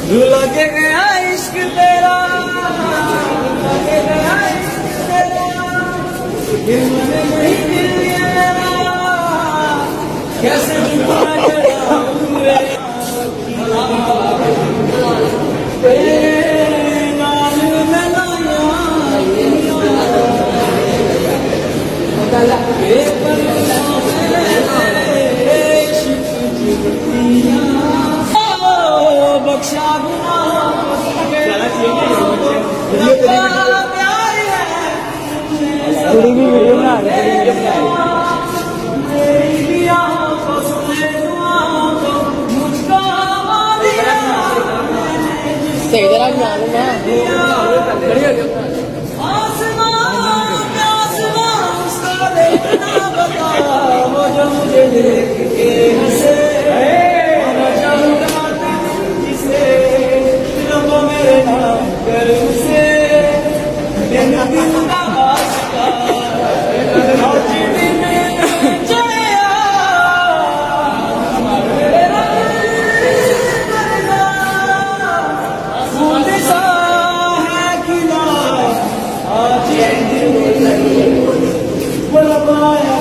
लगे गया इश्क तेरा लगे गया इश्क तेरा दिल में नहीं दिल ये मेरा कैसे जुड़ा चढ़ा तेरे नाल में लाया बख्शा सही तरह बना लूंगा वो जो मुझे देख के हंसे जिसे रब मेरे नाम कर उसे दिन दिन का आशिका आज दिन जया फूल सा है खिला आज दिन बोल पाया